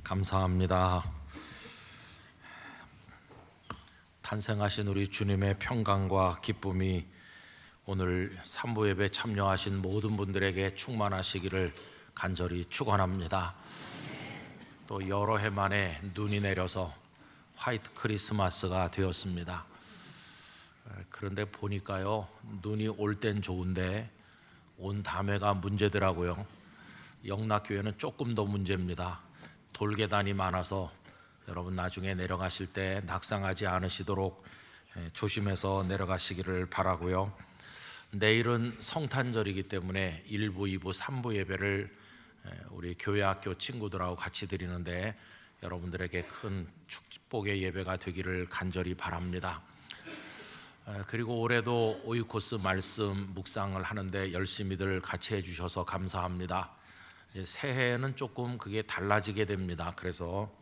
감사합니다. 탄생하신 우리 주님의 평강과 기쁨이 오늘 삼부 예배 참여하신 모든 분들에게 충만하시기를 간절히 축원합니다. 또 여러 해 만에 눈이 내려서 화이트 크리스마스가 되었습니다. 그런데 보니까요, 눈이 올 땐 좋은데 온 다음에가 문제더라고요. 영락교회는 조금 더 문제입니다. 돌계단이 많아서 여러분 나중에 내려가실 때 낙상하지 않으시도록 조심해서 내려가시기를 바라고요. 내일은 성탄절이기 때문에 1부, 2부, 3부 예배를 우리 교회학교 친구들하고 같이 드리는데 여러분들에게 큰 축복의 예배가 되기를 간절히 바랍니다. 그리고 올해도 오이코스 말씀 묵상을 하는데 열심히들 같이 해주셔서 감사합니다. 새해에는 조금 그게 달라지게 됩니다. 그래서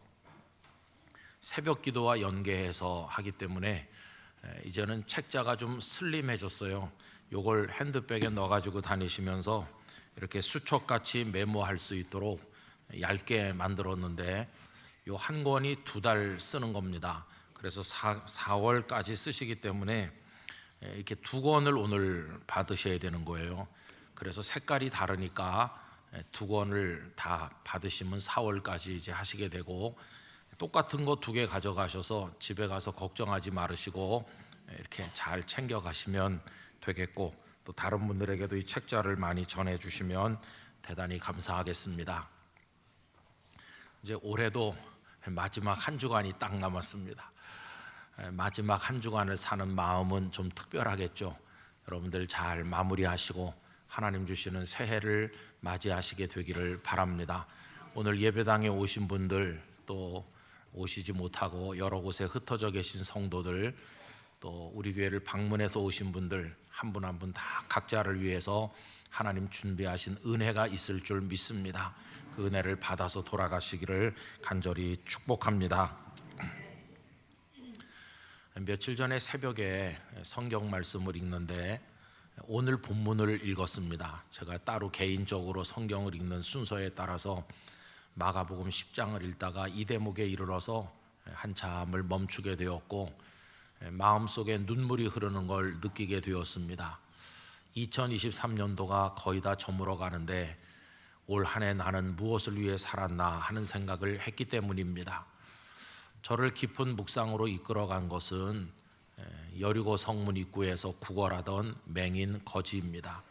새벽 기도와 연계해서 하기 때문에 이제는 책자가 좀 슬림해졌어요. 요걸 핸드백에 넣어가지고 다니시면서 이렇게 수첩같이 메모할 수 있도록 얇게 만들었는데 요 한 권이 2달 쓰는 겁니다. 그래서 4월까지 쓰시기 때문에 이렇게 2권을 오늘 받으셔야 되는 거예요. 그래서 색깔이 다르니까 2권을 다 받으시면 4월까지 이제 하시게 되고, 똑같은 거 2개 가져가셔서 집에 가서 걱정하지 말으시고 이렇게 잘 챙겨 가시면 되겠고, 또 다른 분들에게도 이 책자를 많이 전해 주시면 대단히 감사하겠습니다. 이제 올해도 마지막 한 주간이 딱 남았습니다. 마지막 한 주간을 사는 마음은 좀 특별하겠죠. 여러분들 잘 마무리하시고 하나님 주시는 새해를 맞이하시게 되기를 바랍니다. 오늘 예배당에 오신 분들, 또 오시지 못하고 여러 곳에 흩어져 계신 성도들, 또 우리 교회를 방문해서 오신 분들 한 분 한 분 다 각자를 위해서 하나님 준비하신 은혜가 있을 줄 믿습니다. 그 은혜를 받아서 돌아가시기를 간절히 축복합니다. 며칠 전에 새벽에 성경 말씀을 읽는데 오늘 본문을 읽었습니다. 제가 따로 개인적으로 성경을 읽는 순서에 따라서 마가복음 10장을 읽다가 이 대목에 이르러서 한참을 멈추게 되었고 마음속에 눈물이 흐르는 걸 느끼게 되었습니다. 2023년도가 거의 다 저물어 가는데 올 한 해 나는 무엇을 위해 살았나 하는 생각을 했기 때문입니다. 저를 깊은 묵상으로 이끌어간 것은 여리고 성문 입구에서 구걸하던 맹인 거지입니다.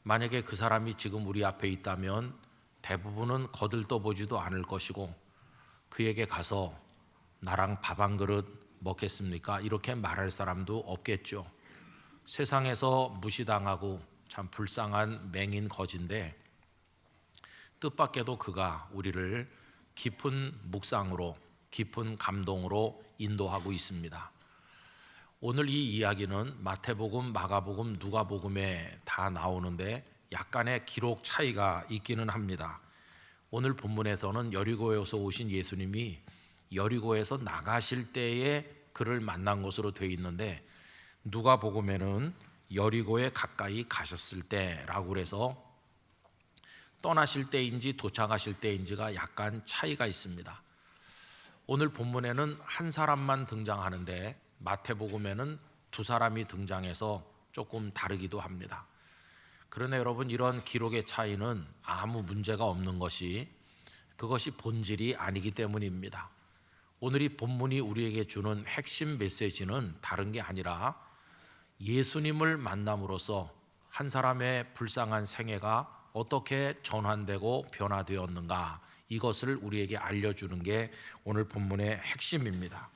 만약에 그 사람이 지금 우리 앞에 있다면 대부분은 거들떠보지도 않을 것이고, 그에게 가서 나랑 밥 한 그릇 먹겠습니까? 이렇게 말할 사람도 없겠죠. 세상에서 무시당하고 참 불쌍한 맹인 거지인데 뜻밖에도 그가 우리를 깊은 묵상으로, 깊은 감동으로 인도하고 있습니다. 오늘 이 이야기는 마태복음, 마가복음, 누가복음에 다 나오는데 약간의 기록 차이가 있기는 합니다. 오늘 본문에서는 여리고에서 오신 예수님이 여리고에서 나가실 때에 그를 만난 것으로 되어 있는데, 누가복음에는 여리고에 가까이 가셨을 때라고 그래서 떠나실 때인지 도착하실 때인지가 약간 차이가 있습니다. 오늘 본문에는 한 사람만 등장하는데 마태복음에는 2사람이 등장해서 조금 다르기도 합니다. 그러나 여러분, 이런 기록의 차이는 아무 문제가 없는 것이, 그것이 본질이 아니기 때문입니다. 오늘 이 본문이 우리에게 주는 핵심 메시지는 다른 게 아니라 예수님을 만남으로써 한 사람의 불쌍한 생애가 어떻게 전환되고 변화되었는가, 이것을 우리에게 알려주는 게 오늘 본문의 핵심입니다.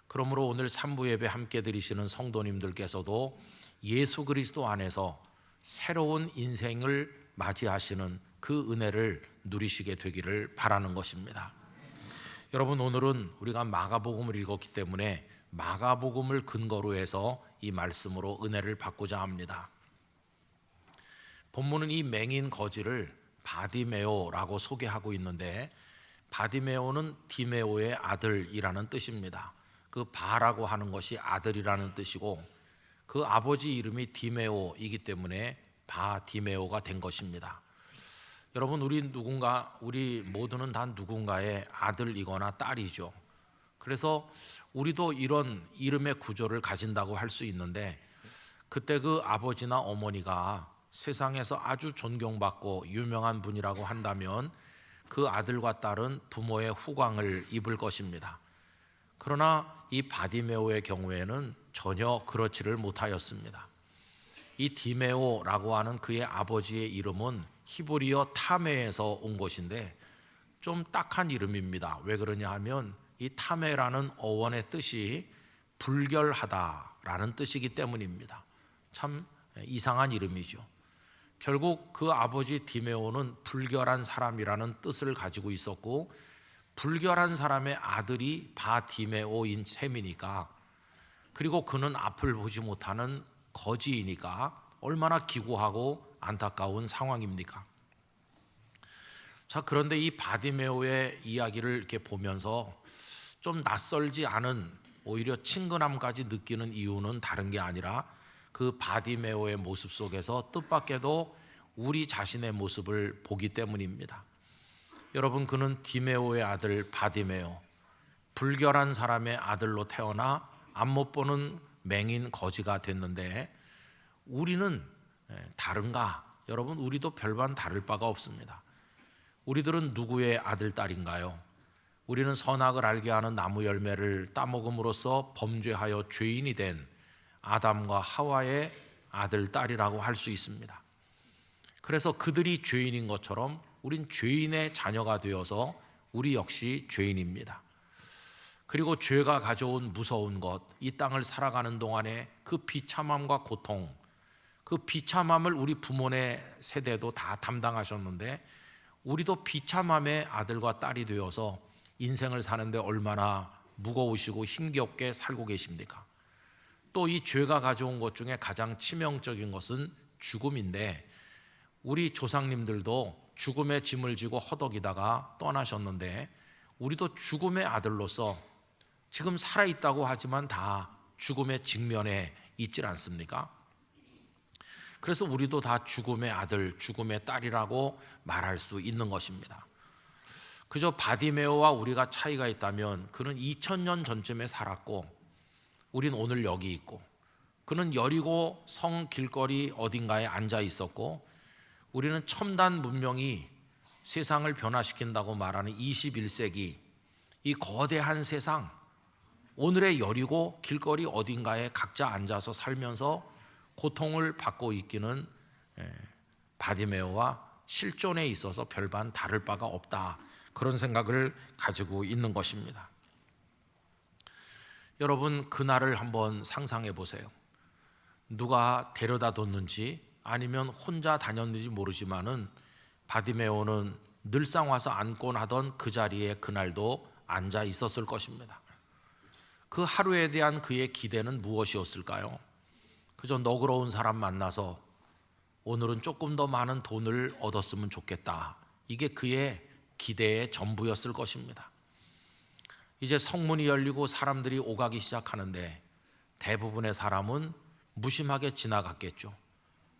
그러므로 오늘 3부 예배 함께 드리시는 성도님들께서도 예수 그리스도 안에서 새로운 인생을 맞이하시는 그 은혜를 누리시게 되기를 바라는 것입니다. 여러분, 오늘은 우리가 마가복음을 읽었기 때문에 마가복음을 근거로 해서 이 말씀으로 은혜를 받고자 합니다. 본문은 이 맹인 거지를 바디메오라고 소개하고 있는데, 바디메오는 디메오의 아들이라는 뜻입니다. 그 바라고 하는 것이 아들이라는 뜻이고, 그 아버지 이름이 디메오이기 때문에 바디메오가 된 것입니다. 여러분, 우리 모두는 다 누군가의 아들이거나 딸이죠. 그래서 우리도 이런 이름의 구조를 가진다고 할 수 있는데, 그때 그 아버지나 어머니가 세상에서 아주 존경받고 유명한 분이라고 한다면 그 아들과 딸은 부모의 후광을 입을 것입니다. 그러나 이 바디메오의 경우에는 전혀 그렇지를 못하였습니다. 이 디메오라고 하는 그의 아버지의 이름은 히브리어 타메에서 온 것인데 좀 딱한 이름입니다. 왜 그러냐 하면 이 타메라는 어원의 뜻이 불결하다라는 뜻이기 때문입니다. 참 이상한 이름이죠. 결국 그 아버지 디메오는 불결한 사람이라는 뜻을 가지고 있었고, 불결한 사람의 아들이 바디메오인 셈이니까, 그리고 그는 앞을 보지 못하는 거지이니까 얼마나 기구하고 안타까운 상황입니까? 자, 그런데 이 바디메오의 이야기를 이렇게 보면서 좀 낯설지 않은, 오히려 친근함까지 느끼는 이유는 다른 게 아니라 그 바디메오의 모습 속에서 뜻밖에도 우리 자신의 모습을 보기 때문입니다. 여러분, 그는 디메오의 아들 바디메오, 불결한 사람의 아들로 태어나 앞못 보는 맹인 거지가 됐는데, 우리는 다른가? 여러분, 우리도 별반 다를 바가 없습니다. 우리들은 누구의 아들, 딸인가요? 우리는 선악을 알게 하는 나무 열매를 따먹음으로써 범죄하여 죄인이 된 아담과 하와의 아들, 딸이라고 할 수 있습니다. 그래서 그들이 죄인인 것처럼 우린 죄인의 자녀가 되어서 우리 역시 죄인입니다. 그리고 죄가 가져온 무서운 것, 이 땅을 살아가는 동안에 그 비참함과 고통, 그 비참함을 우리 부모네 세대도 다 담당하셨는데, 우리도 비참함의 아들과 딸이 되어서 인생을 사는데 얼마나 무거우시고 힘겹게 살고 계십니까? 또 이 죄가 가져온 것 중에 가장 치명적인 것은 죽음인데, 우리 조상님들도 죽음의 짐을 지고 허덕이다가 떠나셨는데, 우리도 죽음의 아들로서 지금 살아있다고 하지만 다 죽음의 직면에 있질 않습니까? 그래서 우리도 다 죽음의 아들, 죽음의 딸이라고 말할 수 있는 것입니다. 그저 바디메오와 우리가 차이가 있다면, 그는 2000년 전쯤에 살았고 우린 오늘 여기 있고, 그는 여리고 성 길거리 어딘가에 앉아 있었고, 우리는 첨단 문명이 세상을 변화시킨다고 말하는 21세기 이 거대한 세상, 오늘의 여리고 길거리 어딘가에 각자 앉아서 살면서 고통을 받고 있기는 바디메오와 실존에 있어서 별반 다를 바가 없다, 그런 생각을 가지고 있는 것입니다. 여러분, 그날을 한번 상상해 보세요. 누가 데려다 뒀는지 아니면 혼자 다녔는지 모르지만은 바디메오는 늘상 와서 앉곤 하던 그 자리에 그날도 앉아 있었을 것입니다. 그 하루에 대한 그의 기대는 무엇이었을까요? 그저 너그러운 사람 만나서 오늘은 조금 더 많은 돈을 얻었으면 좋겠다, 이게 그의 기대의 전부였을 것입니다. 이제 성문이 열리고 사람들이 오가기 시작하는데 대부분의 사람은 무심하게 지나갔겠죠.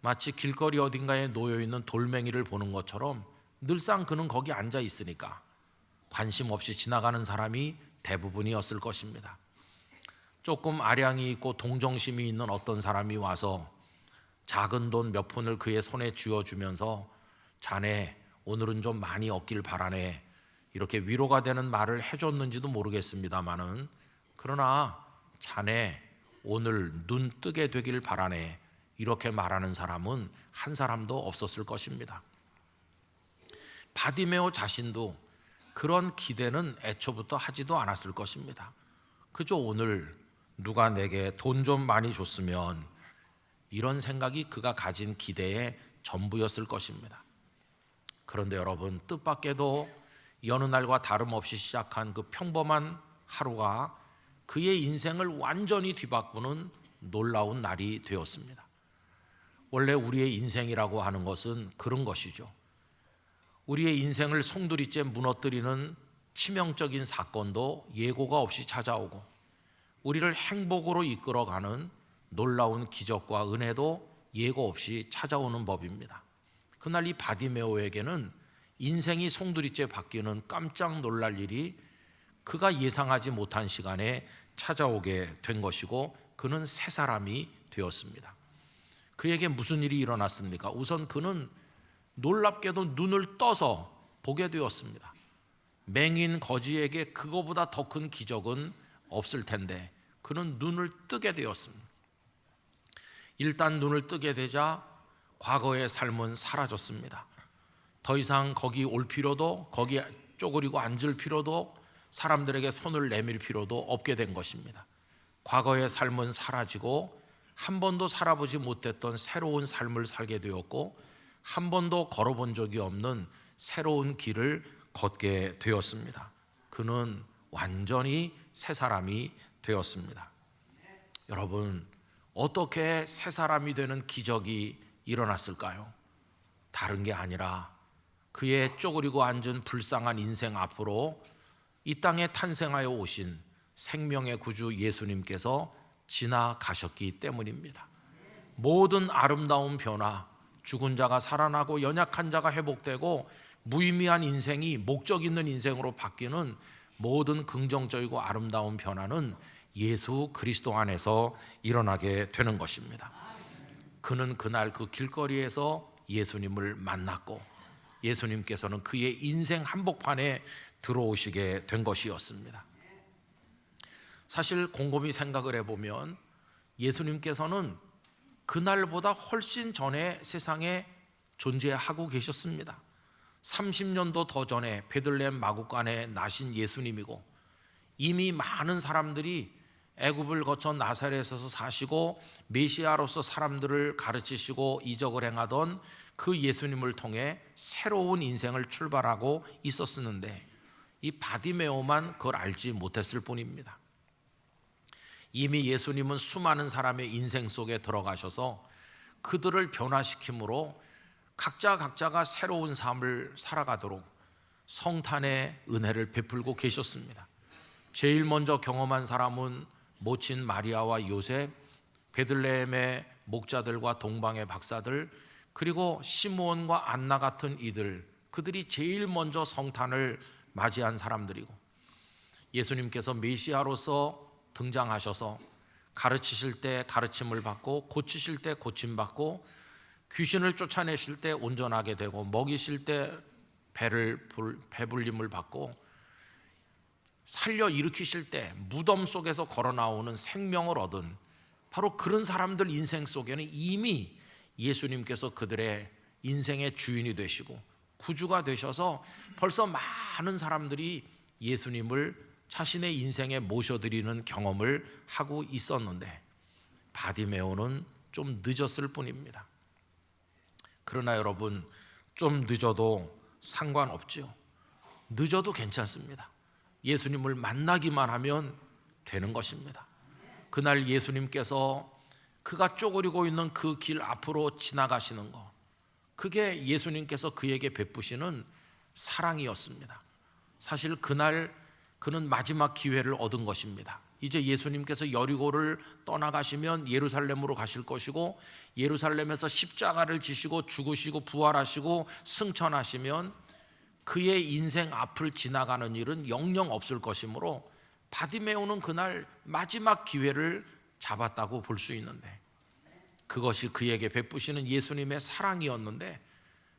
마치 길거리 어딘가에 놓여있는 돌멩이를 보는 것처럼 늘상 그는 거기 앉아 있으니까 관심 없이 지나가는 사람이 대부분이었을 것입니다. 조금 아량이 있고 동정심이 있는 어떤 사람이 와서 작은 돈 몇 푼을 그의 손에 쥐어주면서, 자네 오늘은 좀 많이 얻길 바라네, 이렇게 위로가 되는 말을 해줬는지도 모르겠습니다만은, 그러나 자네 오늘 눈 뜨게 되길 바라네, 이렇게 말하는 사람은 한 사람도 없었을 것입니다. 바디메오 자신도 그런 기대는 애초부터 하지도 않았을 것입니다. 그저 오늘 누가 내게 돈 좀 많이 줬으면, 이런 생각이 그가 가진 기대의 전부였을 것입니다. 그런데 여러분, 뜻밖에도 여느 날과 다름없이 시작한 그 평범한 하루가 그의 인생을 완전히 뒤바꾸는 놀라운 날이 되었습니다. 원래 우리의 인생이라고 하는 것은 그런 것이죠. 우리의 인생을 송두리째 무너뜨리는 치명적인 사건도 예고가 없이 찾아오고, 우리를 행복으로 이끌어가는 놀라운 기적과 은혜도 예고 없이 찾아오는 법입니다. 그날 이 바디메오에게는 인생이 송두리째 바뀌는 깜짝 놀랄 일이 그가 예상하지 못한 시간에 찾아오게 된 것이고, 그는 새 사람이 되었습니다. 그에게 무슨 일이 일어났습니까? 우선 그는 놀랍게도 눈을 떠서 보게 되었습니다. 맹인 거지에게 그거보다 더 큰 기적은 없을 텐데 그는 눈을 뜨게 되었습니다. 일단 눈을 뜨게 되자 과거의 삶은 사라졌습니다. 더 이상 거기 올 필요도, 거기 쪼그리고 앉을 필요도, 사람들에게 손을 내밀 필요도 없게 된 것입니다. 과거의 삶은 사라지고 한 번도 살아보지 못했던 새로운 삶을 살게 되었고, 한 번도 걸어본 적이 없는 새로운 길을 걷게 되었습니다. 그는 완전히 새 사람이 되었습니다. 여러분, 어떻게 새 사람이 되는 기적이 일어났을까요? 다른 게 아니라 그의 쪼그리고 앉은 불쌍한 인생 앞으로 이 땅에 탄생하여 오신 생명의 구주 예수님께서 지나가셨기 때문입니다. 모든 아름다운 변화, 죽은 자가 살아나고 연약한 자가 회복되고 무의미한 인생이 목적 있는 인생으로 바뀌는 모든 긍정적이고 아름다운 변화는 예수 그리스도 안에서 일어나게 되는 것입니다. 그는 그날 그 길거리에서 예수님을 만났고, 예수님께서는 그의 인생 한복판에 들어오시게 된 것이었습니다. 사실 곰곰이 생각을 해보면 예수님께서는 그날보다 훨씬 전에 세상에 존재하고 계셨습니다. 30년도 더 전에 베들레헴 마구간에 나신 예수님이고, 이미 많은 사람들이 애굽을 거쳐 나사렛에서 사시고 메시아로서 사람들을 가르치시고 이적을 행하던 그 예수님을 통해 새로운 인생을 출발하고 있었는데, 이 바디메오만 그걸 알지 못했을 뿐입니다. 이미 예수님은 수많은 사람의 인생 속에 들어가셔서 그들을 변화시킴으로 각자가 새로운 삶을 살아가도록 성탄의 은혜를 베풀고 계셨습니다. 제일 먼저 경험한 사람은 모친 마리아와 요셉, 베들레헴의 목자들과 동방의 박사들, 그리고 시므온과 안나 같은 이들, 그들이 제일 먼저 성탄을 맞이한 사람들이고, 예수님께서 메시아로서 등장하셔서 가르치실 때 가르침을 받고, 고치실 때 고침받고, 귀신을 쫓아내실 때 온전하게 되고, 먹이실 때 배불림을 받고, 살려 일으키실 때 무덤 속에서 걸어 나오는 생명을 얻은 바로 그런 사람들 인생 속에는 이미 예수님께서 그들의 인생의 주인이 되시고 구주가 되셔서 벌써 많은 사람들이 예수님을 자신의 인생에 모셔드리는 경험을 하고 있었는데, 바디메오는 좀 늦었을 뿐입니다. 그러나 여러분, 좀 늦어도 상관없죠. 늦어도 괜찮습니다. 예수님을 만나기만 하면 되는 것입니다. 그날 예수님께서 그가 쪼그리고 있는 그 길 앞으로 지나가시는 것, 그게 예수님께서 그에게 베푸시는 사랑이었습니다. 사실 그날 그는 마지막 기회를 얻은 것입니다. 이제 예수님께서 여리고를 떠나가시면 예루살렘으로 가실 것이고, 예루살렘에서 십자가를 지시고 죽으시고 부활하시고 승천하시면 그의 인생 앞을 지나가는 일은 영영 없을 것이므로 바디메오는 그날 마지막 기회를 잡았다고 볼 수 있는데, 그것이 그에게 베푸시는 예수님의 사랑이었는데,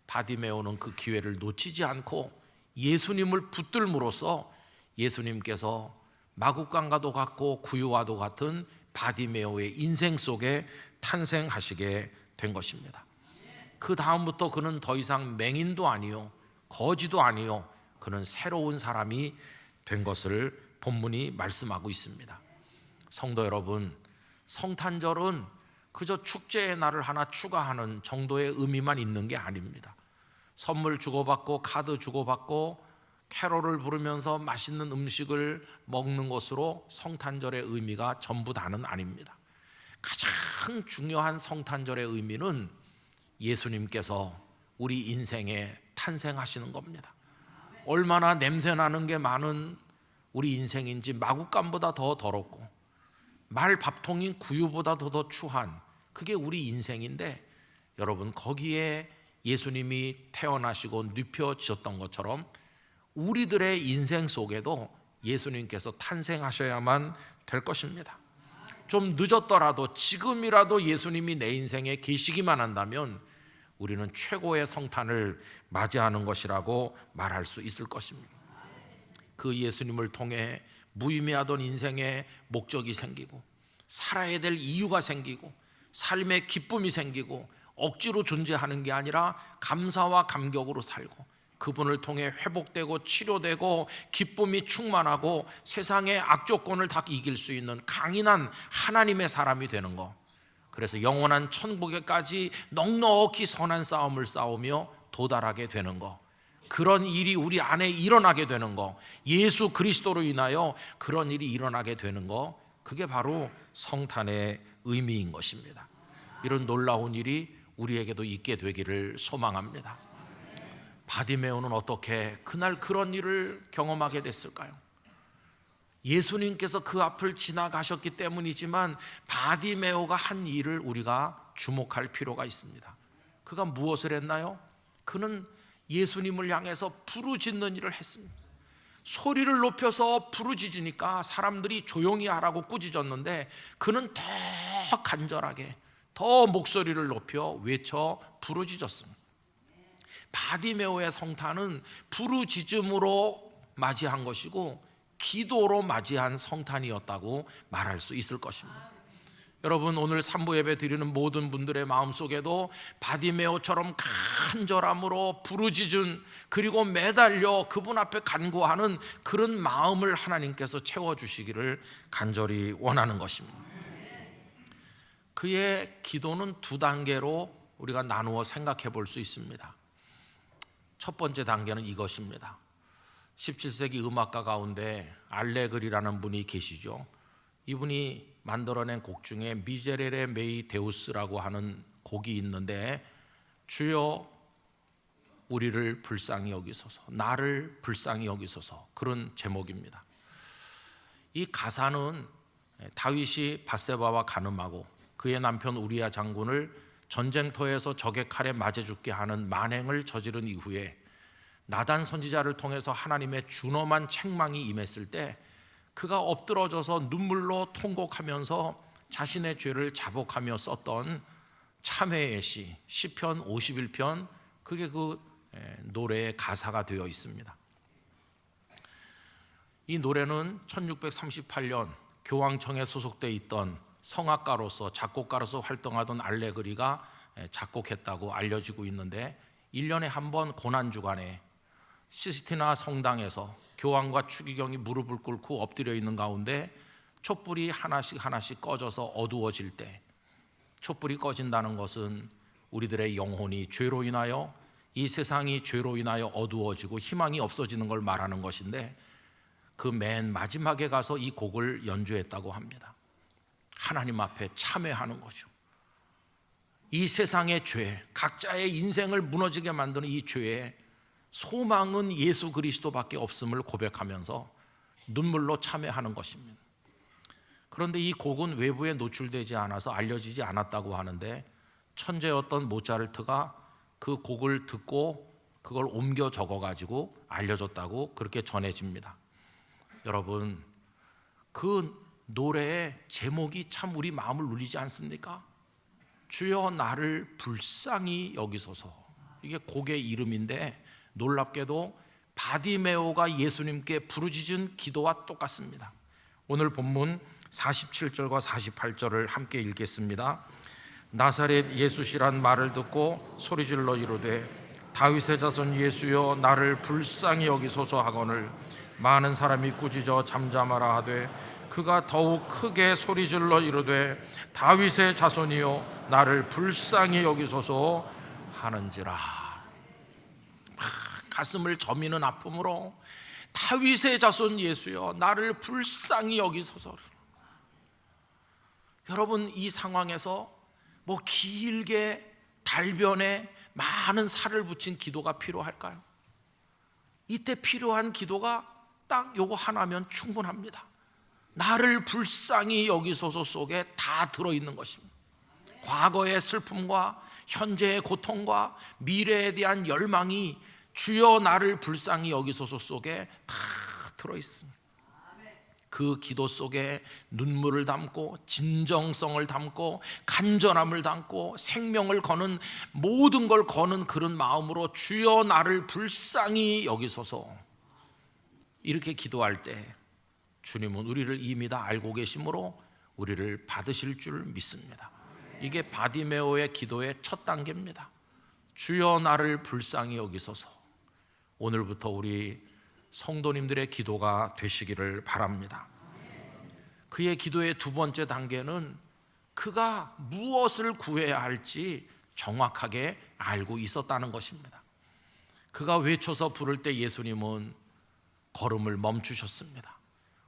바디메오는 그 기회를 놓치지 않고 예수님을 붙들므로써 예수님께서 마구간과도 같고 구유와도 같은 바디메오의 인생 속에 탄생하시게 된 것입니다. 그 다음부터 그는 더 이상 맹인도 아니요 거지도 아니요, 그는 새로운 사람이 된 것을 본문이 말씀하고 있습니다. 성도 여러분, 성탄절은 그저 축제의 날을 하나 추가하는 정도의 의미만 있는 게 아닙니다. 선물 주고받고 카드 주고받고 캐롤을 부르면서 맛있는 음식을 먹는 것으로 성탄절의 의미가 전부 다는 아닙니다. 가장 중요한 성탄절의 의미는 예수님께서 우리 인생에 탄생하시는 겁니다. 얼마나 냄새나는 게 많은 우리 인생인지, 마구간보다 더 더럽고 말 밥통인 구유보다 더 추한 그게 우리 인생인데, 여러분 거기에 예수님이 태어나시고 눕혀지셨던 것처럼 우리들의 인생 속에도 예수님께서 탄생하셔야만 될 것입니다. 좀 늦었더라도 지금이라도 예수님이 내 인생에 계시기만 한다면 우리는 최고의 성탄을 맞이하는 것이라고 말할 수 있을 것입니다. 그 예수님을 통해 무의미하던 인생에 목적이 생기고 살아야 될 이유가 생기고 삶의 기쁨이 생기고 억지로 존재하는 게 아니라 감사와 감격으로 살고 그분을 통해 회복되고 치료되고 기쁨이 충만하고 세상의 악조건을 다 이길 수 있는 강인한 하나님의 사람이 되는 것, 그래서 영원한 천국에까지 넉넉히 선한 싸움을 싸우며 도달하게 되는 것, 그런 일이 우리 안에 일어나게 되는 것, 예수 그리스도로 인하여 그런 일이 일어나게 되는 것, 그게 바로 성탄의 의미인 것입니다. 이런 놀라운 일이 우리에게도 있게 되기를 소망합니다. 바디메오는 어떻게 그날 그런 일을 경험하게 됐을까요? 예수님께서 그 앞을 지나가셨기 때문이지만 바디메오가 한 일을 우리가 주목할 필요가 있습니다. 그가 무엇을 했나요? 그는 예수님을 향해서 부르짖는 일을 했습니다. 소리를 높여서 부르짖으니까 사람들이 조용히 하라고 꾸짖었는데 그는 더 간절하게 더 목소리를 높여 외쳐 부르짖었습니다. 바디메오의 성탄은 부르짖음으로 맞이한 것이고 기도로 맞이한 성탄이었다고 말할 수 있을 것입니다. 여러분, 오늘 산부 예배 드리는 모든 분들의 마음속에도 바디메오처럼 간절함으로 부르짖은, 그리고 매달려 그분 앞에 간구하는 그런 마음을 하나님께서 채워주시기를 간절히 원하는 것입니다. 그의 기도는 두 단계로 우리가 나누어 생각해 볼 수 있습니다. 첫 번째 단계는 이것입니다. 17세기 음악가 가운데 알레그리라는 분이 계시죠. 이분이 만들어낸 곡 중에 미제렐레 메이 데우스라고 하는 곡이 있는데, 주여 우리를 불쌍히 여기소서, 나를 불쌍히 여기소서, 그런 제목입니다. 이 가사는 다윗이 밧세바와 간음하고 그의 남편 우리야 장군을 전쟁터에서 적의 칼에 맞아 죽게 하는 만행을 저지른 이후에 나단 선지자를 통해서 하나님의 준엄한 책망이 임했을 때 그가 엎드러져서 눈물로 통곡하면서 자신의 죄를 자복하며 썼던 참회의 시 시편 51편, 그게 그 노래의 가사가 되어 있습니다. 이 노래는 1638년 교황청에 소속되어 있던 성악가로서 작곡가로서 활동하던 알레그리가 작곡했다고 알려지고 있는데, 1년에 한 번 고난주간에 시스티나 성당에서 교황과 추기경이 무릎을 꿇고 엎드려 있는 가운데 촛불이 하나씩 꺼져서 어두워질 때, 촛불이 꺼진다는 것은 우리들의 영혼이 죄로 인하여, 이 세상이 죄로 인하여 어두워지고 희망이 없어지는 걸 말하는 것인데, 그 맨 마지막에 가서 이 곡을 연주했다고 합니다. 하나님 앞에 참회하는 거죠. 이 세상의 죄, 각자의 인생을 무너지게 만드는 이 죄에 소망은 예수 그리스도밖에 없음을 고백하면서 눈물로 참회하는 것입니다. 그런데 이 곡은 외부에 노출되지 않아서 알려지지 않았다고 하는데, 천재였던 모차르트가 그 곡을 듣고 그걸 옮겨 적어가지고 알려줬다고 그렇게 전해집니다. 여러분, 그 노래의 제목이 참 우리 마음을 울리지 않습니까? 주여 나를 불쌍히 여기소서, 이게 곡의 이름인데 놀랍게도 바디메오가 예수님께 부르짖은 기도와 똑같습니다. 오늘 본문 47절과 48절을 함께 읽겠습니다. 나사렛 예수시란 말을 듣고 소리질러 이르되 다윗의 자손 예수여 나를 불쌍히 여기소서 하거늘 많은 사람이 꾸짖어 잠잠하라 하되 그가 더욱 크게 소리질러 이르되 다윗의 자손이여 나를 불쌍히 여기소서 하는지라. 가슴을 저미는 아픔으로 다윗의 자손 예수여 나를 불쌍히 여기소서. 여러분, 이 상황에서 뭐 길게 달변에 많은 살을 붙인 기도가 필요할까요? 이때 필요한 기도가 딱 요거 하나면 충분합니다. 나를 불쌍히 여기소서 속에 다 들어있는 것입니다. 과거의 슬픔과 현재의 고통과 미래에 대한 열망이 주여 나를 불쌍히 여기소서 속에 다 들어있습니다. 그 기도 속에 눈물을 담고 진정성을 담고 간절함을 담고 생명을 거는 모든 걸 거는 그런 마음으로 주여 나를 불쌍히 여기소서 이렇게 기도할 때 주님은 우리를 이미 다 알고 계심으로 우리를 받으실 줄 믿습니다. 이게 바디메오의 기도의 첫 단계입니다. 주여 나를 불쌍히 여기소서. 오늘부터 우리 성도님들의 기도가 되시기를 바랍니다. 그의 기도의 두 번째 단계는 그가 무엇을 구해야 할지 정확하게 알고 있었다는 것입니다. 그가 외쳐서 부를 때 예수님은 걸음을 멈추셨습니다.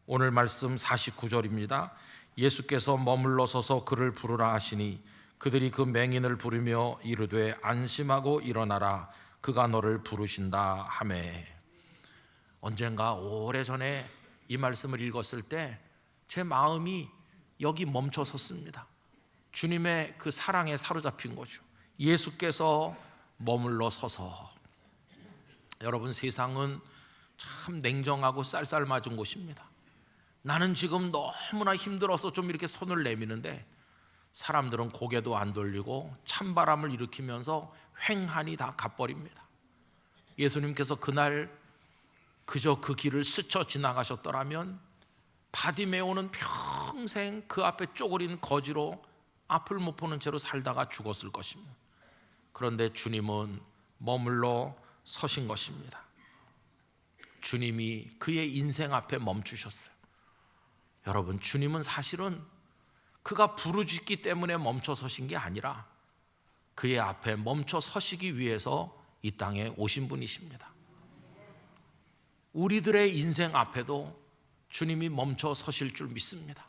오늘 말씀 49절입니다. 예수께서 머물러 서서 그를 부르라 하시니 그들이 그 맹인을 부르며 이르되 안심하고 일어나라 그가 너를 부르신다 하매. 언젠가 오래전에 이 말씀을 읽었을 때 제 마음이 여기 멈춰 섰습니다. 주님의 그 사랑에 사로잡힌 거죠. 예수께서 머물러 서서. 여러분, 세상은 참 냉정하고 쌀쌀맞은 곳입니다. 나는 지금 너무나 힘들어서 좀 이렇게 손을 내미는데 사람들은 고개도 안 돌리고 찬바람을 일으키면서 횡하니 다 가버립니다. 예수님께서 그날 그저 그 길을 스쳐 지나가셨더라면 바디메오는 평생 그 앞에 쪼그린 거지로 앞을 못 보는 채로 살다가 죽었을 것입니다. 그런데 주님은 머물러 서신 것입니다. 주님이 그의 인생 앞에 멈추셨어요. 여러분, 주님은 사실은 그가 부르짖기 때문에 멈춰 서신 게 아니라 그의 앞에 멈춰 서시기 위해서 이 땅에 오신 분이십니다. 우리들의 인생 앞에도 주님이 멈춰 서실 줄 믿습니다.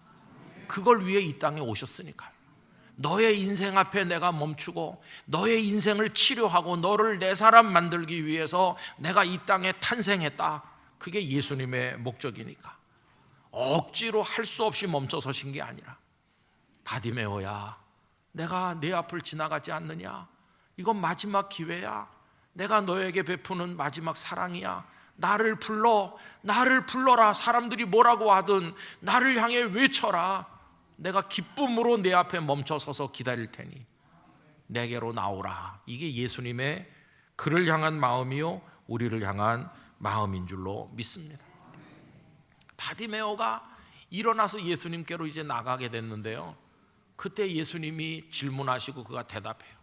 그걸 위해 이 땅에 오셨으니까요. 너의 인생 앞에 내가 멈추고 너의 인생을 치료하고 너를 내 사람 만들기 위해서 내가 이 땅에 탄생했다. 그게 예수님의 목적이니까 억지로 할 수 없이 멈춰 서신 게 아니라 바디메오야, 내가 내 앞을 지나가지 않느냐? 이건 마지막 기회야. 내가 너에게 베푸는 마지막 사랑이야. 나를 불러라. 사람들이 뭐라고 하든 나를 향해 외쳐라. 내가 기쁨으로 내 앞에 멈춰 서서 기다릴 테니 내게로 나오라. 이게 예수님의 그를 향한 마음이요 우리를 향한 마음인 줄로 믿습니다. 바디메오가 일어나서 예수님께로 이제 나가게 됐는데요, 그때 예수님이 질문하시고 그가 대답해요.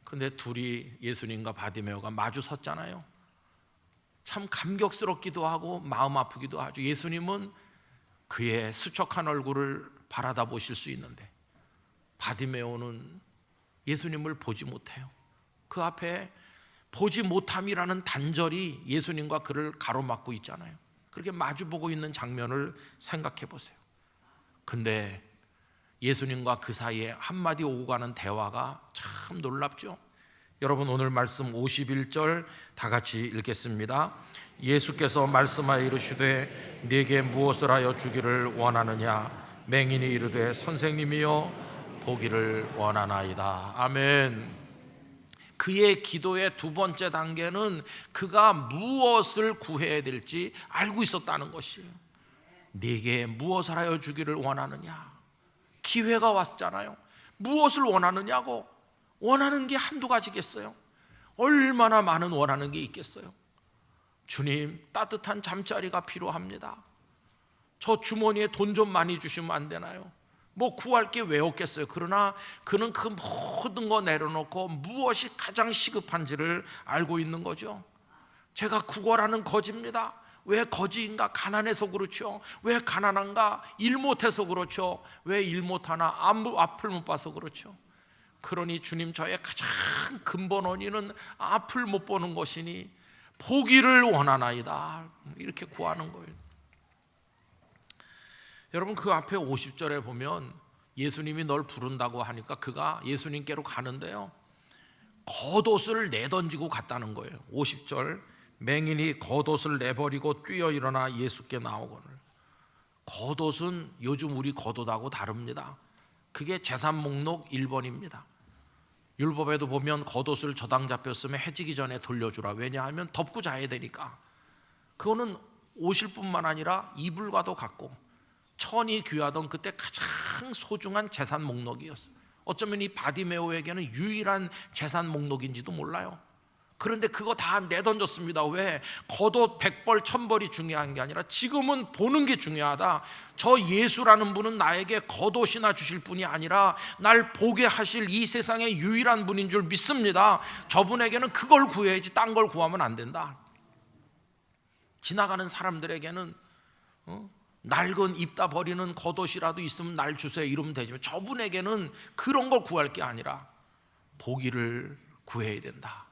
근데 둘이 예수님과 바디메오가 마주 섰잖아요. 참 감격스럽기도 하고 마음 아프기도 하죠. 예수님은 그의 수척한 얼굴을 바라다 보실 수 있는데 바디메오는 예수님을 보지 못해요. 그 앞에 보지 못함이라는 단절이 예수님과 그를 가로막고 있잖아요. 그렇게 마주보고 있는 장면을 생각해 보세요. 근데 예수님과 그 사이에 한마디 오고 가는 대화가 참 놀랍죠. 여러분, 오늘 말씀 51절 다 같이 읽겠습니다. 예수께서 말씀하여 이르시되 네게 무엇을 하여 주기를 원하느냐? 맹인이 이르되 선생님이여 보기를 원하나이다. 아멘. 그의 기도의 두 번째 단계는 그가 무엇을 구해야 될지 알고 있었다는 것이에요. 네게 무엇을 하여 주기를 원하느냐? 기회가 왔잖아요. 무엇을 원하느냐고. 원하는 게 한두 가지겠어요? 얼마나 많은 원하는 게 있겠어요? 주님, 따뜻한 잠자리가 필요합니다. 저 주머니에 돈 좀 많이 주시면 안 되나요? 뭐 구할 게 왜 없겠어요? 그러나 그는 그 모든 거 내려놓고 무엇이 가장 시급한지를 알고 있는 거죠. 제가 구걸하는 거지입니다. 왜 거지인가? 가난해서 그렇죠. 왜 가난한가? 일 못해서 그렇죠. 왜 일 못하나? 앞을 못 봐서 그렇죠. 그러니 주님, 저의 가장 근본 원인은 앞을 못 보는 것이니 보기를 원하나이다. 이렇게 구하는 거예요. 여러분, 그 앞에 50절에 보면 예수님이 널 부른다고 하니까 그가 예수님께로 가는데요, 겉옷을 내던지고 갔다는 거예요. 50절, 맹인이 겉옷을 내버리고 뛰어 일어나 예수께 나오거늘. 겉옷은 요즘 우리 겉옷하고 다릅니다. 그게 재산 목록 1번입니다. 율법에도 보면 겉옷을 저당 잡혔으면 해지기 전에 돌려주라. 왜냐하면 덮고 자야 되니까. 그거는 옷일 뿐만 아니라 이불과도 같고 천이 귀하던 그때 가장 소중한 재산 목록이었어요. 어쩌면 이 바디메오에게는 유일한 재산 목록인지도 몰라요. 그런데 그거 다 내던졌습니다. 왜? 겉옷 100벌 1000벌이 중요한 게 아니라 지금은 보는 게 중요하다. 저 예수라는 분은 나에게 겉옷이나 주실 분이 아니라 날 보게 하실 이 세상의 유일한 분인 줄 믿습니다. 저분에게는 그걸 구해야지 딴 걸 구하면 안 된다. 지나가는 사람들에게는 낡은 입다 버리는 겉옷이라도 있으면 날 주세요 이러면 되지만 저분에게는 그런 걸 구할 게 아니라 보기를 구해야 된다.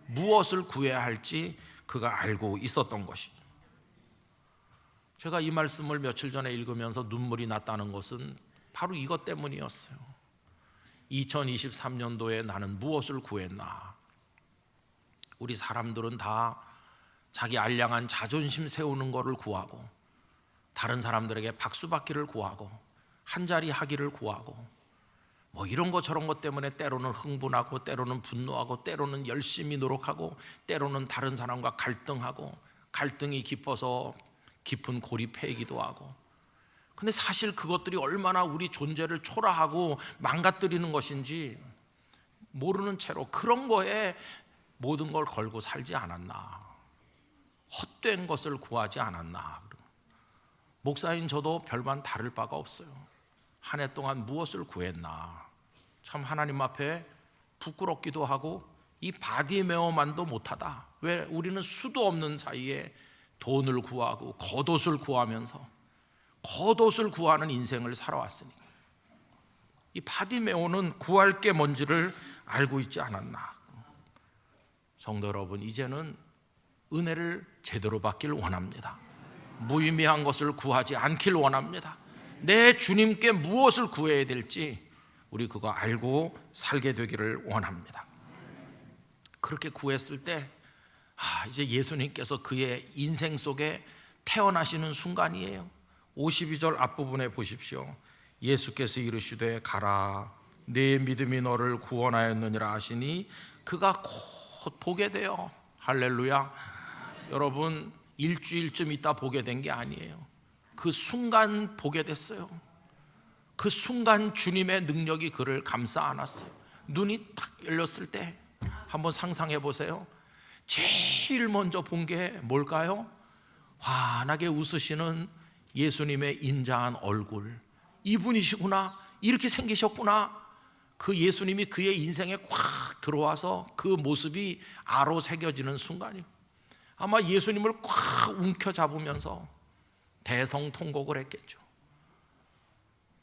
무엇을 구해야 할지 그가 알고 있었던 것이죠. 제가 이 말씀을 며칠 전에 읽으면서 눈물이 났다는 것은 바로 이것 때문이었어요. 2023년도에 나는 무엇을 구했나? 우리 사람들은 다 자기 알량한 자존심 세우는 것을 구하고 다른 사람들에게 박수 받기를 구하고 한자리 하기를 구하고 뭐 이런 것 저런 것 때문에 때로는 흥분하고 때로는 분노하고 때로는 열심히 노력하고 때로는 다른 사람과 갈등하고 갈등이 깊어서 깊은 고립해이기도 하고. 근데 사실 그것들이 얼마나 우리 존재를 초라하고 망가뜨리는 것인지 모르는 채로 그런 거에 모든 걸 걸고 살지 않았나, 헛된 것을 구하지 않았나. 목사인 저도 별반 다를 바가 없어요. 한 해 동안 무엇을 구했나, 참 하나님 앞에 부끄럽기도 하고 이 바디메오만도 못하다. 왜? 우리는 수도 없는 사이에 돈을 구하고 겉옷을 구하면서 겉옷을 구하는 인생을 살아왔으니까. 이 바디메오는 구할 게 뭔지를 알고 있지 않았나. 성도 여러분, 이제는 은혜를 제대로 받길 원합니다. 무의미한 것을 구하지 않길 원합니다. 내 주님께 무엇을 구해야 될지 우리 그거 알고 살게 되기를 원합니다. 그렇게 구했을 때 이제 예수님께서 그의 인생 속에 태어나시는 순간이에요. 52절 앞부분에 보십시오. 예수께서 이르시되 가라, 내 믿음이 너를 구원하였느니라 하시니 그가 곧 보게 돼요. 할렐루야. 여러분, 일주일쯤 있다 보게 된 게 아니에요. 그 순간 보게 됐어요. 그 순간 주님의 능력이 그를 감싸 안았어요. 눈이 탁 열렸을 때 한번 상상해 보세요. 제일 먼저 본 게 뭘까요? 환하게 웃으시는 예수님의 인자한 얼굴. 이분이시구나, 이렇게 생기셨구나. 그 예수님이 그의 인생에 꽉 들어와서 그 모습이 아로 새겨지는 순간이에요. 아마 예수님을 꽉 움켜잡으면서 대성통곡을 했겠죠.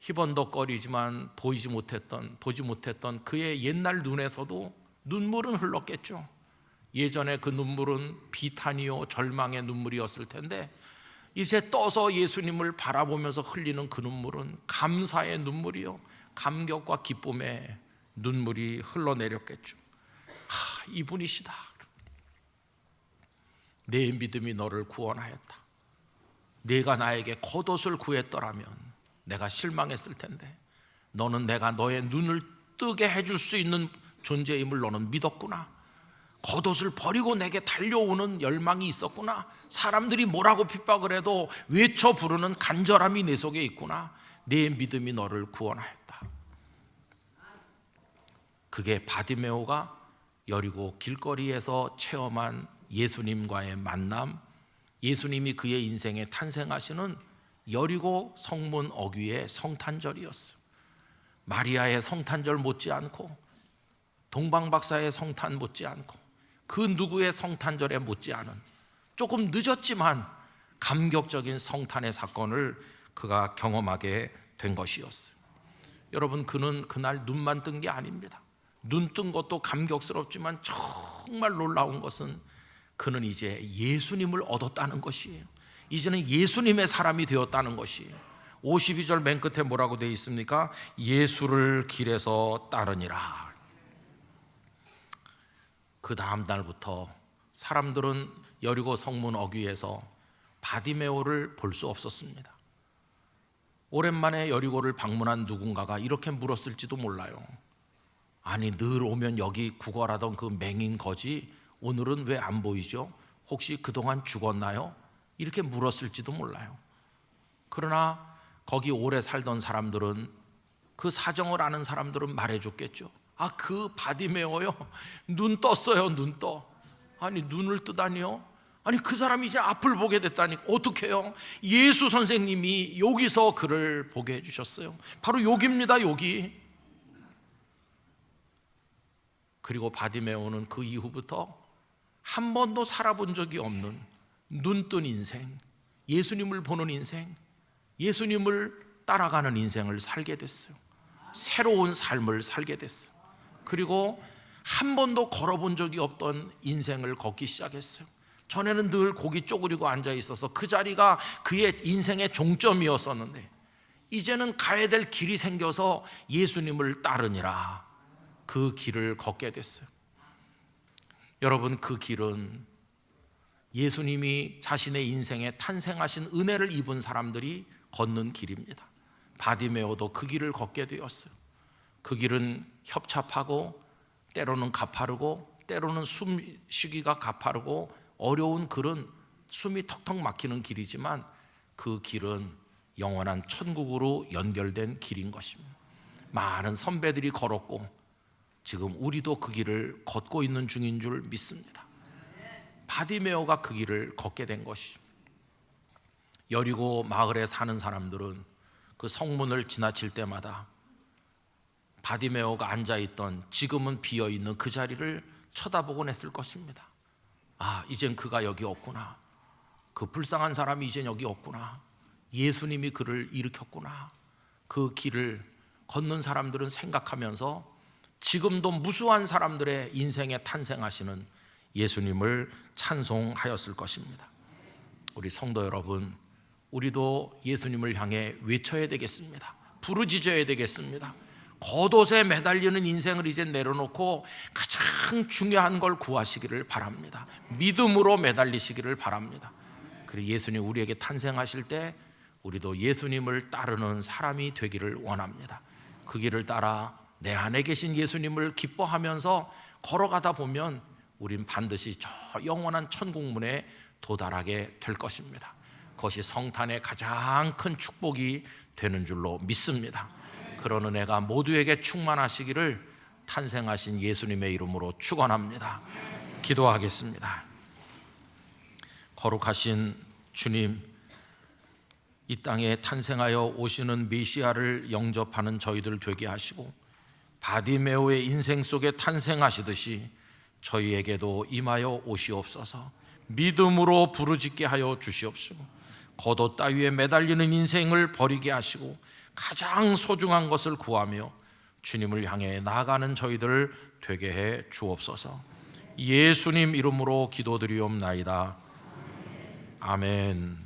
희번덕거리지만 보지 못했던 그의 옛날 눈에서도 눈물은 흘렀겠죠. 예전에 그 눈물은 비탄이요 절망의 눈물이었을 텐데 이제 떠서 예수님을 바라보면서 흘리는 그 눈물은 감사의 눈물이요, 감격과 기쁨의 눈물이 흘러내렸겠죠. 이분이시다. 내 믿음이 너를 구원하였다. 네가 나에게 겉옷을 구했더라면 내가 실망했을 텐데 너는 내가 너의 눈을 뜨게 해줄 수 있는 존재임을 너는 믿었구나. 겉옷을 버리고 내게 달려오는 열망이 있었구나. 사람들이 뭐라고 핍박을 해도 외쳐 부르는 간절함이 내 속에 있구나. 내 믿음이 너를 구원하였다. 그게 바디메오가 여리고 길거리에서 체험한 예수님과의 만남, 예수님이 그의 인생에 탄생하시는 여리고 성문 어귀의 성탄절이었어요. 마리아의 성탄절 못지않고 동방박사의 성탄 못지않고 그 누구의 성탄절에 못지않은 조금 늦었지만 감격적인 성탄의 사건을 그가 경험하게 된 것이었어요. 여러분, 그는 그날 눈만 뜬 게 아닙니다. 눈 뜬 것도 감격스럽지만 정말 놀라운 것은 그는 이제 예수님을 얻었다는 것이에요. 이제는 예수님의 사람이 되었다는 것이에요. 52절 맨 끝에 뭐라고 되어 있습니까? 예수를 길에서 따르니라. 그 다음 날부터 사람들은 여리고 성문 어귀에서 바디메오를 볼 수 없었습니다. 오랜만에 여리고를 방문한 누군가가 이렇게 물었을지도 몰라요. 아니, 늘 오면 여기 구걸하던 그 맹인 거지 오늘은 왜 안 보이죠? 혹시 그동안 죽었나요? 이렇게 물었을지도 몰라요. 그러나 거기 오래 살던 사람들은, 그 사정을 아는 사람들은 말해줬겠죠. 아, 그 바디메어요, 눈 떴어요. 눈 떠. 아니, 눈을 뜨다니요? 아니, 그 사람이 이제 앞을 보게 됐다니. 어떡해요? 예수 선생님이 여기서 그를 보게 해주셨어요. 바로 여기입니다. 여기. 그리고 바디메오는 그 이후부터 한 번도 살아본 적이 없는 눈뜬 인생, 예수님을 보는 인생, 예수님을 따라가는 인생을 살게 됐어요. 새로운 삶을 살게 됐어요. 그리고 한 번도 걸어본 적이 없던 인생을 걷기 시작했어요. 전에는 늘 고기 쪼그리고 앉아 있어서 그 자리가 그의 인생의 종점이었었는데, 이제는 가야 될 길이 생겨서 예수님을 따르니라 그 길을 걷게 됐어요. 여러분, 그 길은 예수님이 자신의 인생에 탄생하신 은혜를 입은 사람들이 걷는 길입니다. 바디메오도 그 길을 걷게 되었어요. 그 길은 협잡하고 때로는 가파르고 때로는 숨쉬기가 가파르고 어려운 길은 숨이 턱턱 막히는 길이지만, 그 길은 영원한 천국으로 연결된 길인 것입니다. 많은 선배들이 걸었고 지금 우리도 그 길을 걷고 있는 중인 줄 믿습니다. 바디메오가 그 길을 걷게 된 것이, 여리고 마을에 사는 사람들은 그 성문을 지나칠 때마다 바디메오가 앉아있던, 지금은 비어있는 그 자리를 쳐다보곤 했을 것입니다. 아, 이젠 그가 여기 없구나. 그 불쌍한 사람이 이젠 여기 없구나. 예수님이 그를 일으켰구나. 그 길을 걷는 사람들은 생각하면서 지금도 무수한 사람들의 인생에 탄생하시는 예수님을 찬송하였을 것입니다. 우리 성도 여러분, 우리도 예수님을 향해 외쳐야 되겠습니다. 부르짖어야 되겠습니다. 겉옷에 매달리는 인생을 이제 내려놓고 가장 중요한 걸 구하시기를 바랍니다. 믿음으로 매달리시기를 바랍니다. 그리고 예수님 우리에게 탄생하실 때 우리도 예수님을 따르는 사람이 되기를 원합니다. 그 길을 따라 내 안에 계신 예수님을 기뻐하면서 걸어가다 보면 우린 반드시 저 영원한 천국문에 도달하게 될 것입니다. 그것이 성탄의 가장 큰 축복이 되는 줄로 믿습니다. 그런 은혜가 모두에게 충만하시기를 탄생하신 예수님의 이름으로 축원합니다. 기도하겠습니다. 거룩하신 주님, 이 땅에 탄생하여 오시는 메시아를 영접하는 저희들 되게 하시고, 바디메오의 인생 속에 탄생하시듯이 저희에게도 임하여 오시옵소서. 믿음으로 부르짖게 하여 주시옵시고, 겉옷 따위에 매달리는 인생을 버리게 하시고 가장 소중한 것을 구하며 주님을 향해 나아가는 저희들 되게 해 주옵소서. 예수님 이름으로 기도드리옵나이다. 아멘.